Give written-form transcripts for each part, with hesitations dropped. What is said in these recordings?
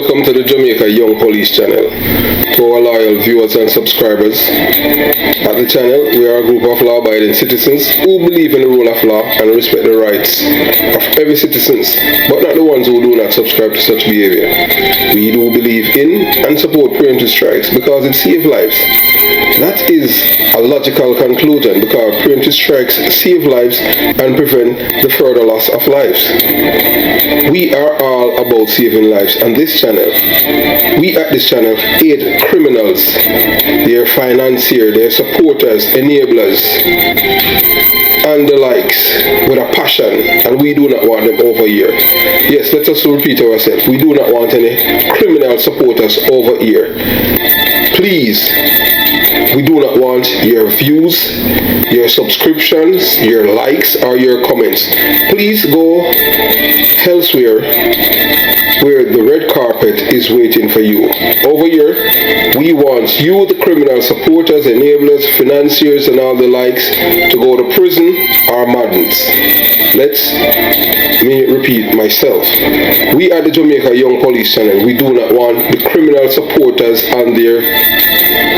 welcome to the Jamaica Young Police channel. To our loyal viewers and subscribers, at the channel we are a group of law-abiding citizens who believe in the rule of law and respect the rights of every citizen, but not the ones who do not subscribe to such behavior. We do believe in and support preemptive strikes because it saves lives. That is a logical conclusion because preemptive strikes save lives and prevent the further loss of lives. We are all about saving lives on this channel. We at this channel aid criminals, their financiers, their supporters, enablers, and the likes with a passion, and we do not want them over here. Yes, let us repeat ourselves. We do not want any criminal supporters over here. Please, we do not want your views, your subscriptions, your likes, or your comments. Please go elsewhere where the red carpet is waiting for you. Over here, we want you, the criminal supporters, enablers, financiers, and all the likes, to go to prison or madness. Let me repeat myself. We at the Jamaica Young Police channel, we do not want the criminal supporters and their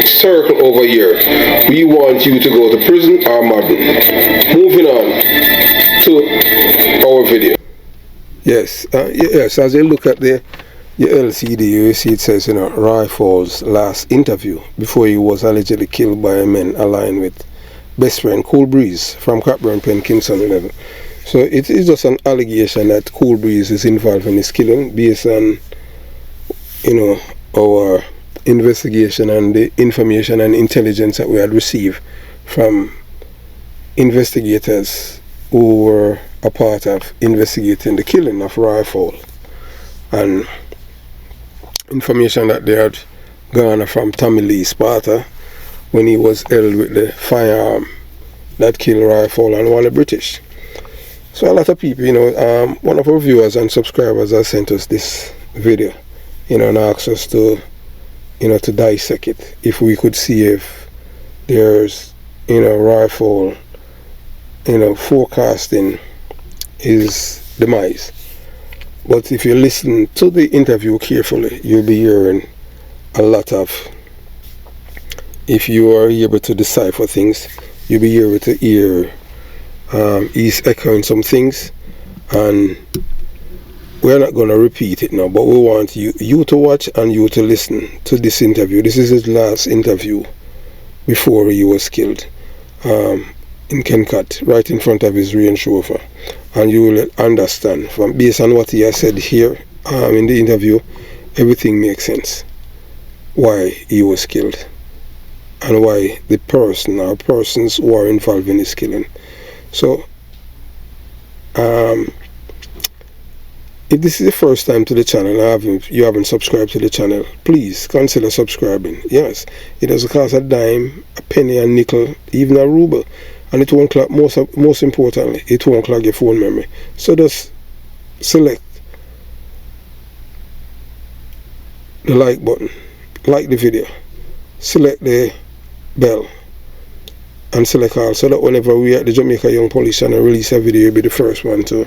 circle over here. We want you to go to prison or madness. Moving on to our video. Yes, as you look at your LCD, you see it says, Roy Fowl's last interview before he was allegedly killed by men aligned with best friend Cool Breeze from Cockburn Pen, Kingston 11. So it is just an allegation that Cool Breeze is involved in his killing based on, our investigation and the information and intelligence that we had received from investigators who were a part of investigating the killing of Roy Fowl, and information that they had garnered from Tommy Lee Sparta when he was held with the firearm that killed Roy Fowl and one of the British. So a lot of people, one of our viewers and subscribers has sent us this video, and asked us to, to dissect it, if we could see if there's, Roy Fowl, forecasting his demise. But if you listen to the interview carefully, you'll be hearing a lot of, if you are able to decipher things, you'll be able to hear he's echoing some things, and we're not going to repeat it now, but we want you to watch and you to listen to this interview. This is his last interview before he was killed in Kencut, right in front of his Range Rover, and you will understand from based on what he has said here in the interview, everything makes sense why he was killed and why the person or persons who are involved in his killing. So if this is the first time to the channel and you haven't subscribed to the channel, please consider subscribing. Yes, it doesn't cost a dime, a penny, a nickel, even a ruble, and it won't clog, most importantly, it won't clog your phone memory. So just select the like button, like the video, select the bell, and select all, so that whenever we at the Jamaica Young Police channel release a video, you'll be the first one to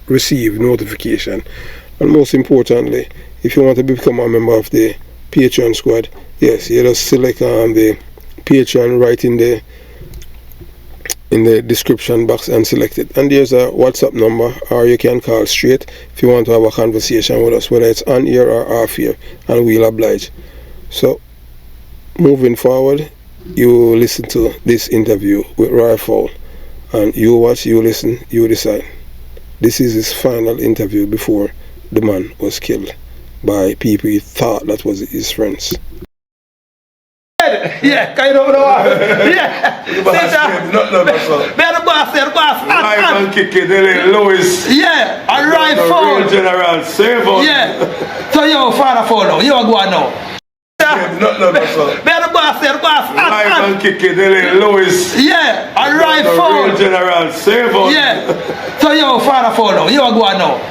receive notification. And most importantly, if you want to become a member of the Patreon squad, yes, you just select the Patreon right in the description box and select it, and there's a WhatsApp number, or you can call straight if you want to have a conversation with us, whether it's on here or off here, and we'll oblige. So moving forward, you listen to this interview with Roy Fowl, and you watch, you listen, you decide. This is his final interview before the man was killed by people he thought that was his friends. Yeah, kind of yeah. The boss, the boss. Live and kick it, Lewis. Yeah, a right phone. General, save on. Yeah. So you father phone now. You are going now. The boss, the boss. Live and kick it, Lewis. Yeah, a right phone. General, save on. Yeah. So you father phone now. You are going now.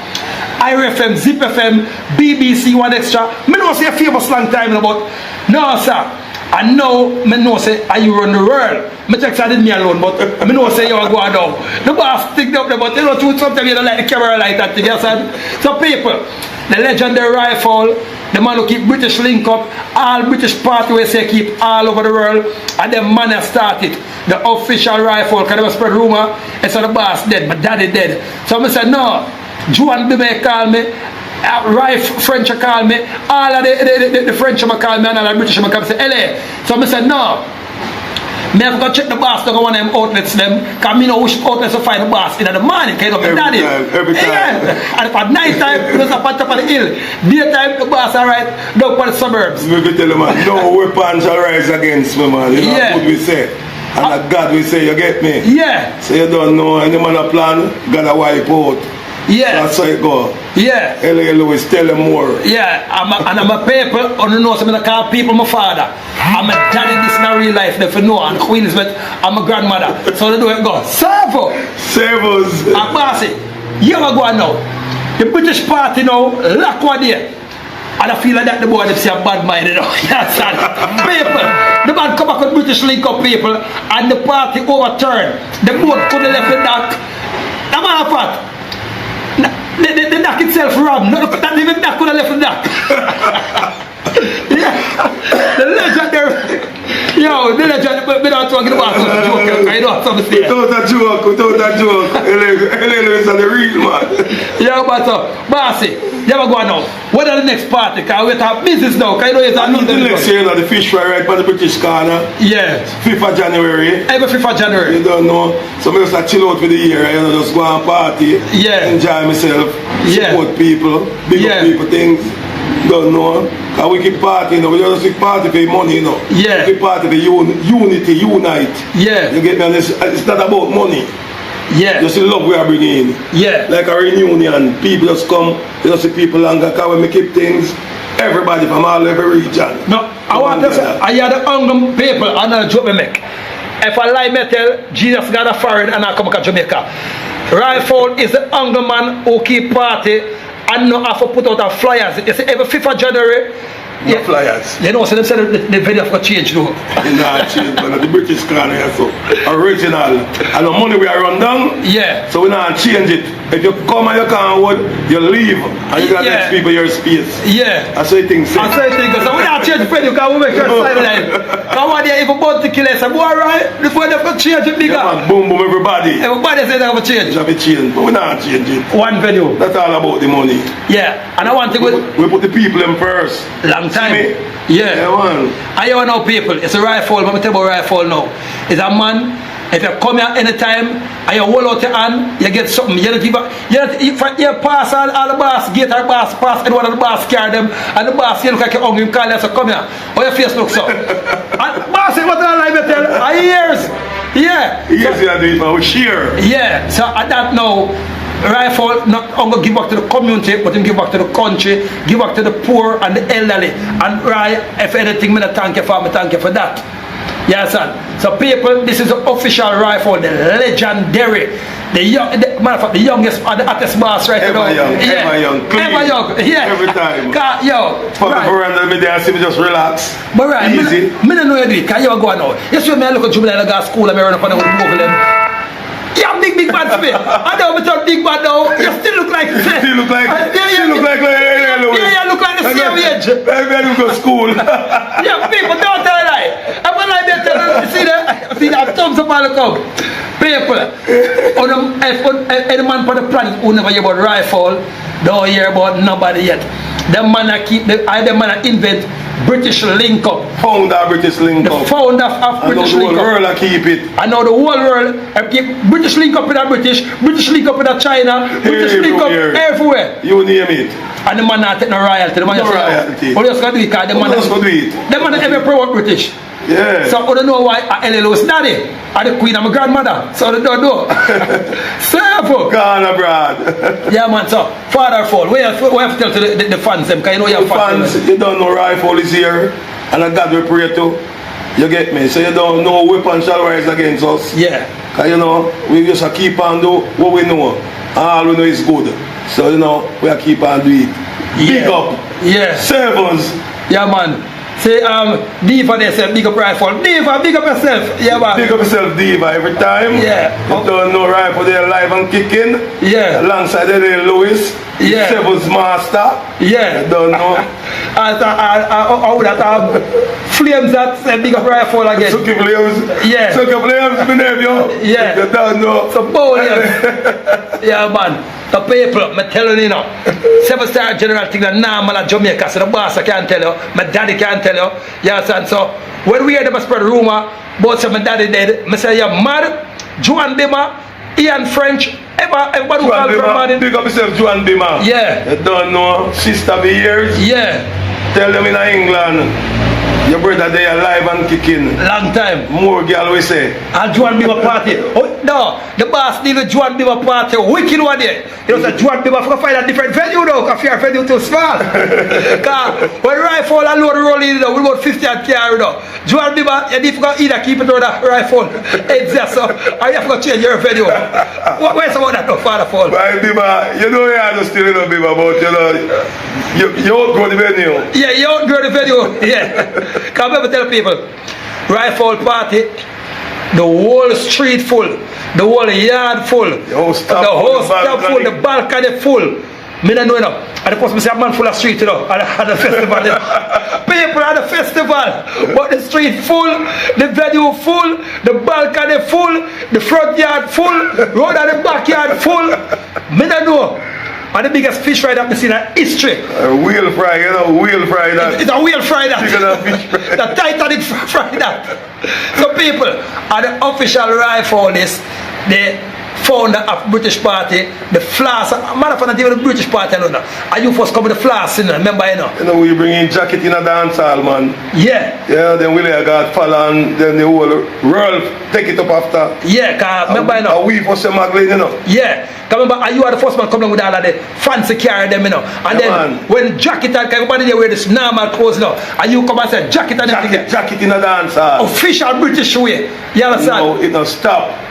IRFM, Zip FM, BBC, One Extra. Me know say a famous long time about. No, sir. And now, I know say, are you run the world? I check I didn't me alone, but I know say you are going down. The boss stick up there, but you know, sometimes you don't like the camera like that. So people, the legendary rifle, the man who keep British link up, all British party we say keep all over the world, and the man has started the official rifle, because they were spread rumor, it's the boss dead, but daddy dead. So I said, no, Juan Bime call me, French call me, all of the French call me, and all the British call me, say, LA. So I said, no. Me have to check the boss to go on them outlets them, because me know which outlets to find the boss in the morning, because you know, daddy. Every time. Yeah. And at night time, it was up on top of the hill. Daytime, the boss are right down by the suburbs. Me tell you, man, no weapon shall rise against me, man. You know what we say. And that God we say, you get me? Yeah. So you don't know, any man a plan, gotta wipe out. Yeah. That's how it go. Yeah. L.A. Lewis, tell them more. Yeah, and I'm a people, on the know, so I call people my father. I'm a daddy, this in real life, if you know, and Queens, but I'm a grandmother. So they do it go, Savo! Servos! And bossy, you ever go on now? The British party now, lock one day. And I feel like that the boy, they say a bad mind, you know. Yes, and people, the man come back with British link up people, and the party overturned. The boat could have left the dock. The man apart. The dock itself robbed. Not even that could have left the dock. Yeah. The legendary. Yo, the legend. We don't talk about some joke. I know something to say. Without a joke. L.A. Lewis are the real man. Yeah, but bossy, you ever go on now? What are the next party? Because we have business now. Because you know it's a the next year, the fish fry right by the British corner. Yeah. 5th of January. Every 5th of January. You don't know. So I just chill out for the year, you know, just go and party. Yeah. Enjoy myself. Yeah. Support people. Big up people things. Don't know. Because we keep partying, you know. We just keep party for money, you know. Yeah. We keep party for unity, unite. Yeah. You get me? And it's not about money. Yeah. Just the love we are bringing in. Yeah. Like a reunion. People just come, you just see people longer. Because when we keep things, everybody from all every region. No, I want to say, I hear the hungry people, and I joke me make. If I lie me tell, Jesus got a foreign and I come to Jamaica. Rifle is the hungry man who keep party and not have to put out a flyers. You see, every 5th of January, No flyers. You know, so they said the video have change though. You know, change, but the British corner here, so original. And the money we are run down, yeah. So we not change it. If you come and you can't hold, you leave. And you got yeah. next people your space. Yeah. That's what you think. That's what you think. So we not change the venue because we make sure it's silent. Because one day if we want to kill us, I'm alright, before they have to change it bigger. Yeah, man, boom, boom, everybody. Everybody says they have to change. You have to change, but we not change it. One venue. That's all about the money. Yeah. And I want to go. We put the people in first. Long time. Yeah. Yeah, man. I don't know people. It's a rifle. Let me tell you about rifle now. It's a man. If you come here anytime and you hold out your hand, you get something. You don't give up. You pass all the boss, gate or boss, pass, and one of the boss carry them, and the boss, you look like you're hungry, you call them, so come here. How your face looks so? And boss, what do I like to tell? Years. Yeah. Yes, you do it, man. We share. Yeah. So at that now, rifle not only give back to the community, but him give back to the country, give back to the poor and the elderly. And right, if anything, I thank you for, thank you for that. Yes, son. So people, this is the official rifle, the legendary, the youngest and the hottest boss right now. Ever young, clean. Ever young, yeah. Every time. Yo, for the veranda, me there, see me just relax. But right, easy. Me don't know you do it, because you go now. You see me look at juvenile and go to school and I run up and I would move them. Yeah, big man to me. I know we talk big man now. You still look like you still look like you look like you look like the same age. Maybe you go to school. Yeah, people don't tell a lie. I'm gonna lie there tell you, see that thumbs up all the come. People, if any man on the planet who never hear about rifle, don't hear about nobody yet. The man that keep the man invent British link up. Founder British link up. The founder of British link up. I know the whole world keep it. I know the whole world keep British link up with a British link up with a China, British link up everywhere. You name it. And the man not take no royalty. The man no royalty. But you just got to do it because the man just do it. The man ever promote British. Yeah. So I don't know why LLO's daddy and the queen of my grandmother. So they don't know. Serve. Gone abroad. Yeah, man. So father fall. We have to tell to the fans them because you know you have fans. You don't know rifle is here, and a God we pray to. You get me? So you don't know weapon shall rise against us. Yeah. Because you know we just keep on do what we know. All we know is good. So you know we keep on do it. Yeah. Big up. Yeah. Servants. Yeah, man. Say, Diva, they say, big up rifle. Diva, big up yourself. Yeah, man. Big up yourself, Diva, every time. Yeah. You don't know rifle, they're alive and kicking. Yeah. Alongside the Lewis. Yeah. Seven's master. Yeah. You don't know. I would have flames that say big up rifle again. Sucky Flames. Yeah. Sucky Flames, my name, yo. Yeah. You don't know. So, bold, yeah, man. The people, I'm telling you now, 7-star general thing that normal at Jamaica, so the boss I can't tell you, my daddy can't tell you, you understand? So when we hear them spread rumor about say my daddy dead, I say, you're mad, Joan Bima, Ian French, everybody who call from man. Big up yourself, Joan Bima. Yeah. You don't know, sister be years. Yeah. Tell them in England, your brother they alive and kicking. Long time. More girl we say. And Joan Bima party. Oh, no, the boss need a Joan Bima party. Wicked one day. You know, Joan Bima for find a different venue though, because your venue too small. Because when rifle and load rolling, we about 50 and carry though. Joan Bima, you need to go either keep it on that rifle. Exactly. So, or you have to change your venue. Where's about that though, Father Fall? Right, Bima, you know you have to still know Bima, but you know, you outgrow the venue. Yeah, you outgrow the venue. Yeah. Come over tell people, rifle party, the whole street full, the whole yard full, the whole staff full, the balcony full. Me don't know enough. And the person say a man full of street, you know, at the festival. People at the festival, but the street full, the venue full, the balcony full, the front yard full, road and the backyard full. Me don't know. And the biggest fish fry that I've seen in history. Wheel fry, you know, wheel fry that. It's a wheel fry that. Chicken and fish fry. The Titanic fry that. So people, are the official rifle list, the founder of British Party, the flask, matter of fact, not even the British Party alone. And you first come with the flask, you know, remember, you know. You know, we bring in jacket in a dance hall, man. Yeah. Yeah, then Willie got follow and then the whole world take it up after. Yeah, cause remember, you know. And we for some Magdalene, you know. Yeah. Cause remember, you are the first man coming with all of the fancy car them, you know. And yeah, then, man. when jacket and everybody they wear this normal clothes, you know. And you come and say, jacket and everything. Jacket in a dance hall. Official British way. You understand? No, it don't stop.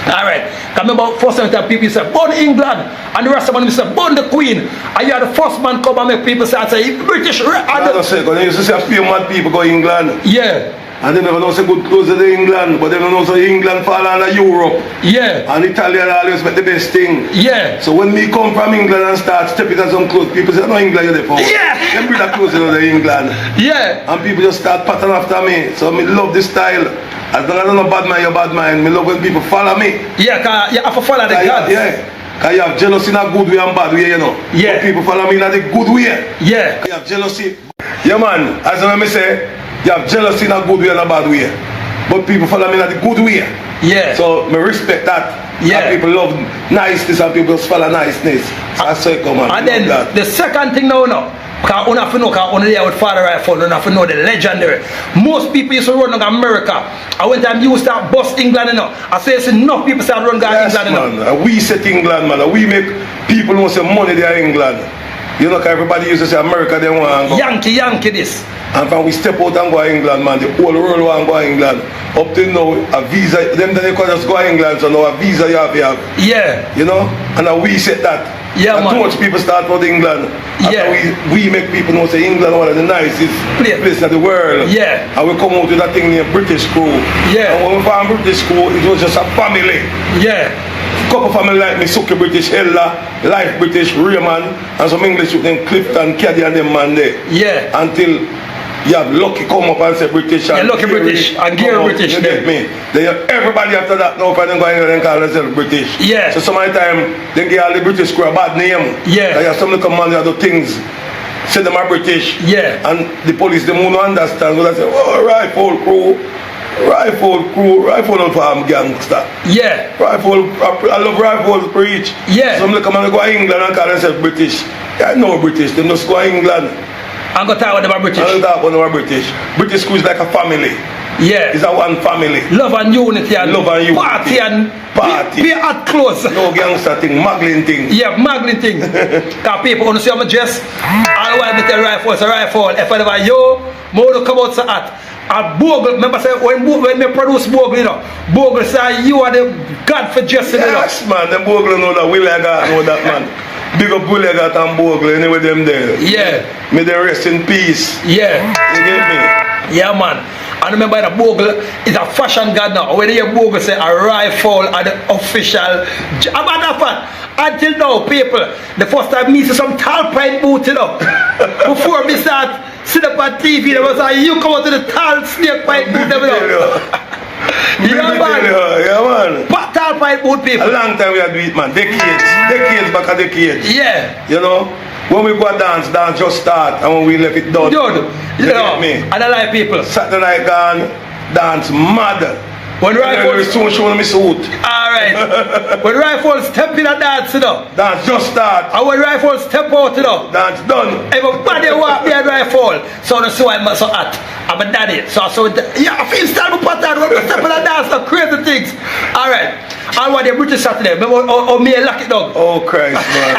Alright, remember first time people say born England and the rest of them say born the Queen, and you are the first man come and make people say British. I don't say, because they used to say a few mad people go England. Yeah. And they never know say good clothes to England, but they don't know say England fall under Europe. Yeah. And Italian always make the best thing. Yeah. So when me come from England and start stepping on some clothes, people say, no, England you're there for. Yeah. Them bring that clothes to England. Yeah. And people just start pattern after me. So me love this style. As long as I'm not bad man, you're bad man. Me love when people follow me. Yeah, cause you have to follow the gods. Yeah. Because you have jealousy in a good way and bad way, you know. Yeah. But people follow me in a good way. Yeah. You have jealousy. Yeah, man. As I say, you have jealousy in a good way and a bad way. But people follow me in a good way. Yeah. So me respect that. Yeah. And people love niceness and people just follow niceness. So I say, come on. And then the second thing now, because you have to know, because you with Father Rifle, you have to know the legendary. Most people used to run on America. And when time you start bust England, you know, I say it's enough people start run England, you know. And we set England, man. And we make people know say money there in England. You know, because everybody used to say America, they want to go. Yankee this. And when we step out and go to England, man, the whole world want to go to England. Up till now, a visa, them then they can just go to England, so now a visa you have. Yeah. You know? And we set that. Yeah, and man. too much people start out England. Yeah. We make people know say England one of the nicest places in the world. Yeah. And we come out with that thing named British Crew. Yeah. And when we found British Crew, it was just a family. Yeah. Couple family like me, Suki British, Ella, Life British, Raymond, and some English with them Clifton, Caddy and them man there. Yeah. Until you have Lucky come up and say British and Lucky British and Gary British. You get me? They have everybody after that now, if I don't go in and call themselves British. Yeah. So some of the time, they give all the British crew a bad name. Yeah. They have some little man that do things, say them are British. Yeah. And the police, they won't understand. So they say, oh, rifle crew, rifle farm gangster. Yeah. Rifle, I love rifle preach. Yeah. Some little man go to England and call themselves British. Yeah, no British, they just go to England. I'm going to talk about British. I'm going to talk about British. British crew is like a family. Yeah. It's a one family. Love and unity and love and unity. Party and party. Be at close. No gangster thing, muggling thing. Yeah, muggling thing. Because people want to see how much dress. All while me tell rifle, it's a rifle. If I never yo, more to come out so hot. A bogle, remember say when me produce bogle, you know, bogle say you are the god for dressing. Yes, man, them bogle know that. Will I got know that, man. Big up Bullegat and Bogle, anyway them there. Yeah. May they rest in peace. Yeah. You get me? Yeah, man. And remember the Bogle is a fashion god now. When you hear Bogle say a rifle are the official. About that fact, until now, people, the first time me see some tall pine boot, you know. Before me start sit up on TV, there was like, you come out to the tall snake pine boot, you know. Yeah, man. Yeah, man. But tall pine boot, people. A long time we had do it, man. Decades back a decades. Yeah. You know? When we go dance just start, and when we left it done. Dude, you know, me? and I like people. Saturday night gone, dance mad. When rifles soon showing me suit. Alright. When rifles step in a dance, you know. Dance just start. And when rifles step out, you know. Dance done. Everybody walk behind rifle. So that's why I'm so hot. I'm a daddy. So yeah, I feel style my pattern when we step in a dance, some crazy things. Alright. And what the British Saturday, or me a lucky dog. Oh Christ, man.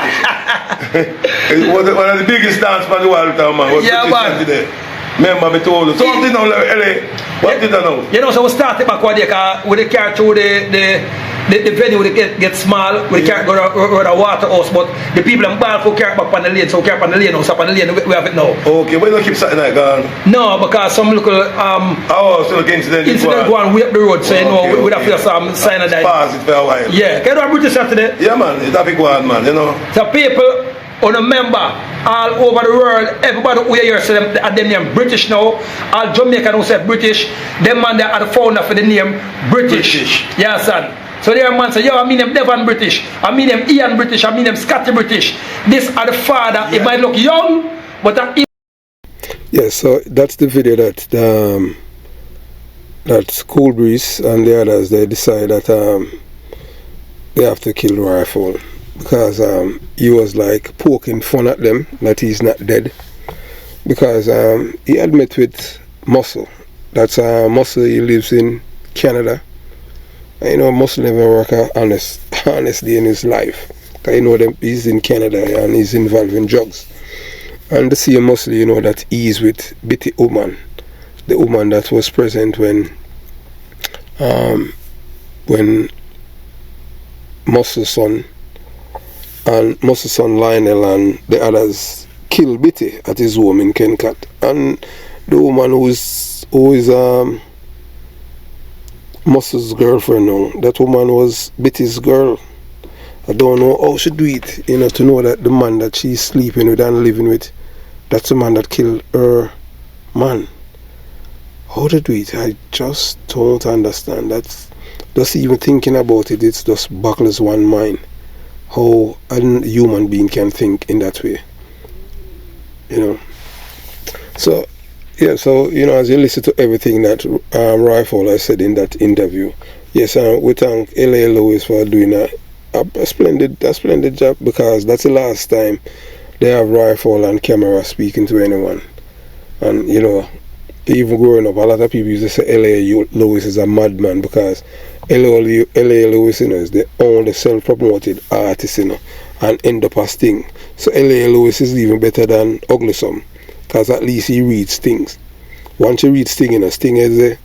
It was one of the biggest dance man the world, man. Yeah, man. Saturday. Remember me told you. So what did now, LA? What did I know? You know, so we started back with the car through the venue would get small, we can't go to the water house, but the people in ball for carry back on the lane, so carry on the lane, house up on the lane, we have it now. Okay, why don't keep something like that? No, because some local so like incident go on way up the road, so you know, we have to some sign of that. Pass it for a while. Yeah, can you do a British Saturday? Yeah, man, it's a big one, man, you know. So people on a member all over the world, everybody who hear say them are them name British now. All Jamaican who say British, them man they are the founder for the name British. Yeah, son. So there man say, yo, I mean them Devon British, I mean them Ian British, I mean them Scotty British. This are the father. Yeah. It might look young, but yeah, so that's the video that that Cool Breeze and the others, they decide that they have to kill Rifle because he was like poking fun at them that he's not dead, because he had met with Muscle. That's Muscle, he lives in Canada. You know, Muscle never work honestly in his life. You know them, he's in Canada and he's involved in drugs. And the same Muscle, you know that he's with Bitty Woman, the woman that was present when Muscle's son Lionel and the others killed Bitty at his home in Kencat. And the woman who is Muscle's girlfriend now, that woman was Bitty's girl. I don't know how she do it, you know, to know that the man that she's sleeping with and living with, that's the man that killed her man. How to do it, I just don't understand. That's just even thinking about it, it's just boggles one mind how a human being can think in that way, you know. So yeah, so you know, as you listen to everything that Rifle has said in that interview, yes, we thank L.A. Lewis for doing a splendid job, because that's the last time they have Rifle and camera speaking to anyone. And you know, even growing up, a lot of people used to say L.A. Lewis is a madman, because L.A. Lewis, you know, is the only self-promoted artist, you know, and end up as Sting. So L.A. Lewis is even better than Ugly Some, because at least he reads things. Once you read Sting, you know, Sting is the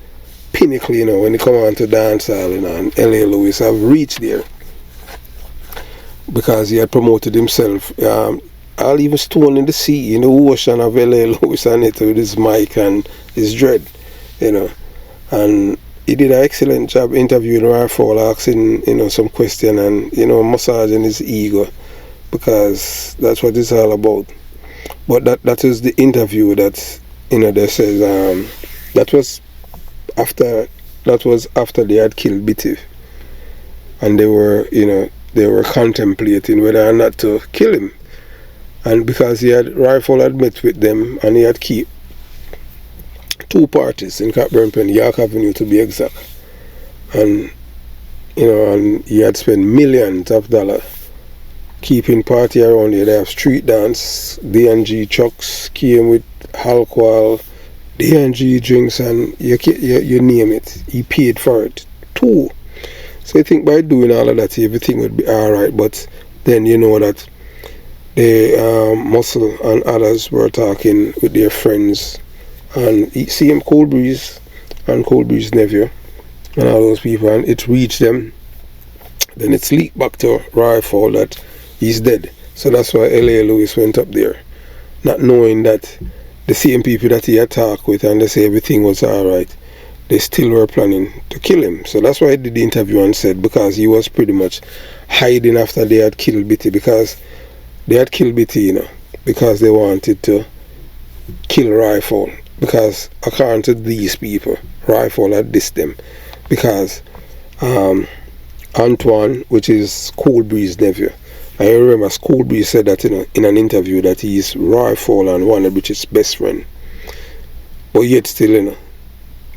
pinnacle, you know, when you come on to dancehall, you know, and L.A. Lewis have reached there because he had promoted himself. I'll even Stone in the Sea, in the ocean of L.A. Lewis and it with his mic and his dread, you know. And he did an excellent job interviewing Rifle, asking, you know, some question and, you know, massaging his ego, because that's what it's all about. But that is the interview that, you know, they says that was after they had killed Bitty, and they were, you know, they were contemplating whether or not to kill him. And because Rifle had met with them, and he had keep two parties in Cockburn Pen, York Avenue to be exact, and you know, and he had spent millions of dollars keeping party around here. They have street dance, D&G trucks came with alcohol, D&G drinks, and you name it, he paid for it too. So I think by doing all of that, everything would be alright. But then you know that the Muscle and others were talking with their friends, and see him, Cold Breeze and Cold Breeze nephew and all those people, and it reached them. Then it's leaked back to Rifle that he's dead. So that's why L.A. Lewis went up there, not knowing that the same people that he had talked with and they say everything was alright, they still were planning to kill him. So that's why I did the interview and said, because he was pretty much hiding after they had killed Bitty, because they had killed Bitty, you know, because they wanted to kill Rifle. Because according to these people, Rifle had dissed them because Antoine, which is Cool Breeze's nephew, I remember Cool Breeze said that in an interview that he's Rifle and one of Richard's best friend. But yet still, you know,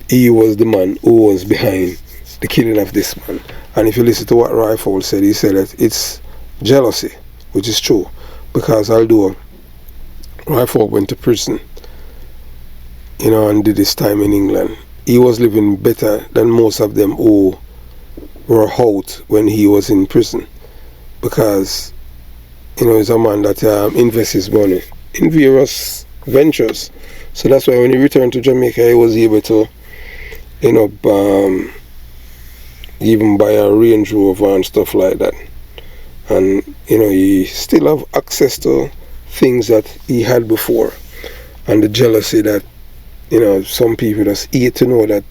he was the man who was behind the killing of this man. And if you listen to what Rifle said, he said that it's jealousy, which is true. Because although Rifle went to prison, you know, and did his time in England, he was living better than most of them who were out when he was in prison. Because, you know, he's a man that invests his money in various ventures. So that's why when he returned to Jamaica, he was able to, you know, even buy a Range Rover and stuff like that. And, you know, he still have access to things that he had before. And the jealousy that, you know, some people just hate to know that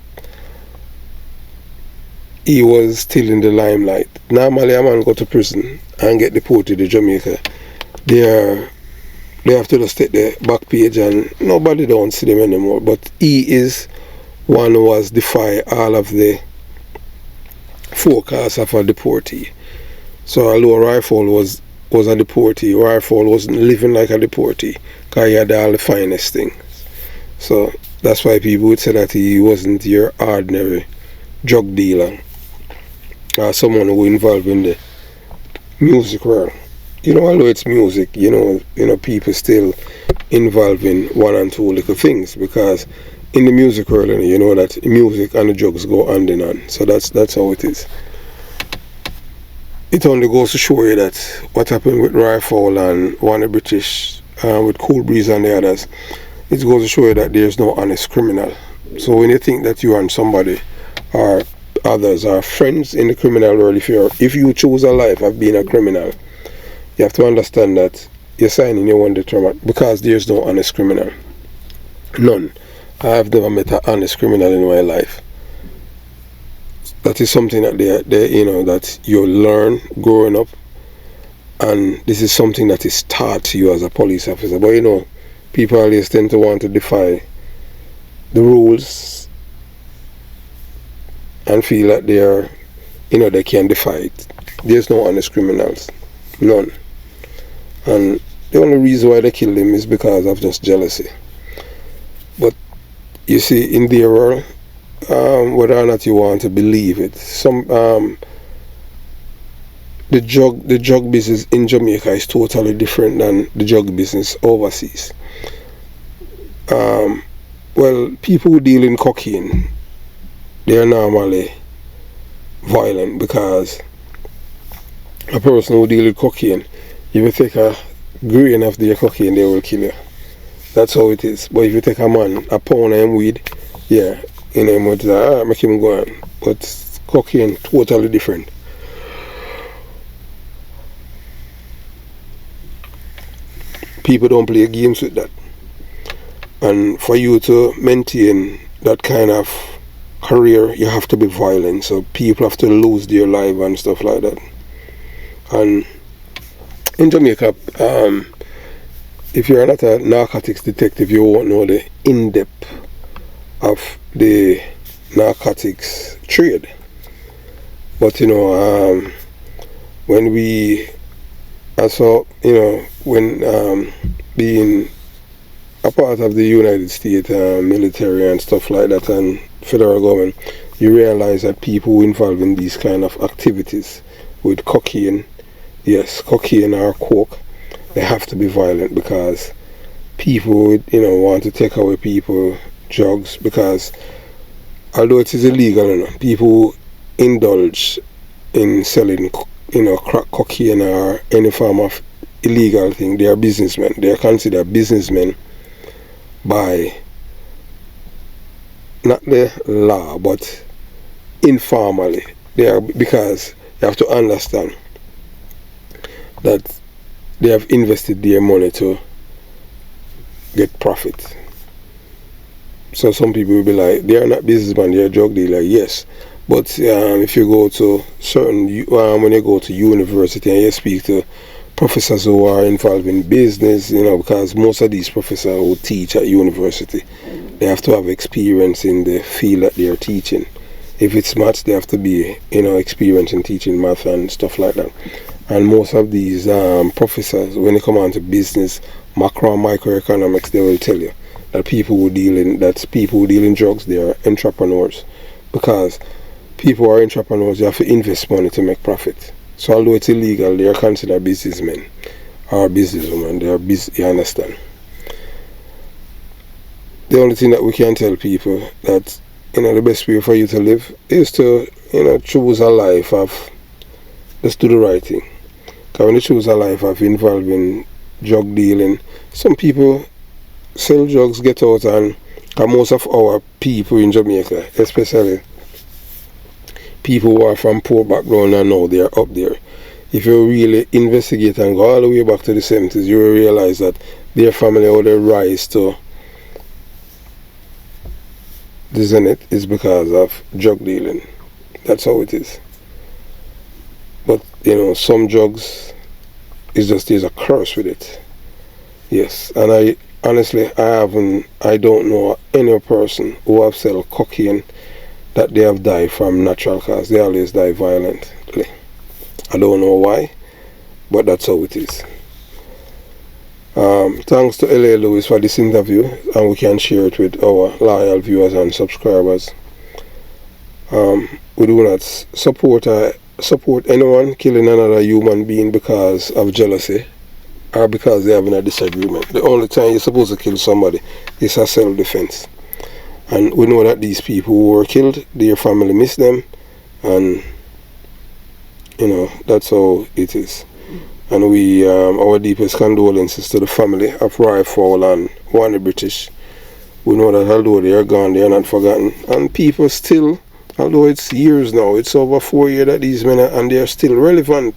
he was still in the limelight. Normally a man go to prison and get deported to Jamaica, they have to just take the back page and nobody don't see them anymore. But he is one who has defied all of the forecasts of a deportee. So although Rifle was a deportee, Rifle wasn't living like a deportee because he had all the finest things. So that's why people would say that he wasn't your ordinary drug dealer or someone who involved in the music world. You know, although it's music, you know, people still involved in one and two little things, because in the music world, you know that music and the drugs go hand in hand. So that's how it is. It only goes to show you that what happened with Rifle and Warner British, with Cool Breeze and the others, it goes to show you that there's no honest criminal. So when you think that you and somebody or others are friends in the criminal world, if you choose a life of being a criminal, you have to understand that you're signing your one determined, because there's no honest criminal. None. I have never met an honest criminal in my life. That is something that they you know, that you learn growing up, and this is something that is taught to you as a police officer. But you know, people always tend to want to defy the rules and feel that they are, you know, they can defy it. There's no honest criminals, none. And the only reason why they kill them is because of just jealousy. But you see, in their world, whether or not you want to believe it, the drug business in Jamaica is totally different than the drug business overseas. Well, people who deal in cocaine, they are normally violent, because a person who deals with cocaine, if you take a grain of their cocaine, they will kill you. That's how it is. But if you take a man, a pound of weed, yeah, you know, it's like, make him go on. But cocaine, totally different. People don't play games with that. And for you to maintain that kind of career, you have to be violent. So people have to lose their life and stuff like that. And in Jamaica, if you're not a narcotics detective, you won't know the in-depth of the narcotics trade. But you know, when we also, you know, when being a part of the United States military and stuff like that, and federal government, you realize that people involved in these kind of activities with cocaine, yes, cocaine or coke, they have to be violent, because people, you know, want to take away people drugs, because although it is illegal, you know, people indulge in selling, you know, crack cocaine or any form of illegal thing. They are businessmen. They are considered businessmen by not the law, but informally. They are, because you have to understand that they have invested their money to get profit. So some people will be like, they are not businessmen, they are drug dealers. Yes, but if you go to certain, when you go to university and you speak to professors who are involved in business, you know, because most of these professors who teach at university, they have to have experience in the field that they are teaching. If it's maths, they have to be, you know, experienced in teaching math and stuff like that. And most of these professors, when they come on to business, macro and microeconomics, they will tell you that people who deal in drugs, they are entrepreneurs. Because people who are entrepreneurs, they have to invest money to make profit. So although it's illegal, they are considered businessmen or businesswomen. They are you understand? The only thing that we can tell people that, you know, the best way for you to live is to, you know, choose a life of, let's do the right thing. Because when you choose a life of involving drug dealing, some people sell drugs, get out, and most of our people in Jamaica, especially people who are from poor background and now they are up there. If you really investigate and go all the way back to the 70s, you will realize that their family or their rise to this in it is because of drug dealing. That's how it is. But you know, some drugs there's a curse with it. Yes, and I honestly I don't know any person who have sell cocaine that they have died from natural cause. They always die violently. I don't know why, but that's how it is. Thanks to L.A. Lewis for this interview, and we can share it with our loyal viewers and subscribers. We do not support anyone killing another human being because of jealousy or because they're having a disagreement. The only time you're supposed to kill somebody is a self-defense. And we know that these people who were killed, their family miss them, and you know, that's how it is. And we, our deepest condolences to the family of Fowl and one of the British. We know that although they are gone, they are not forgotten. And people still, although it's years now, it's over 4 years that these men are, and they are still relevant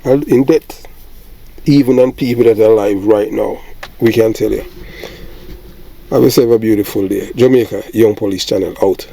in death. Even on people that are alive right now, we can tell you. Have yourself a beautiful day. Jamaica Young Police Channel out.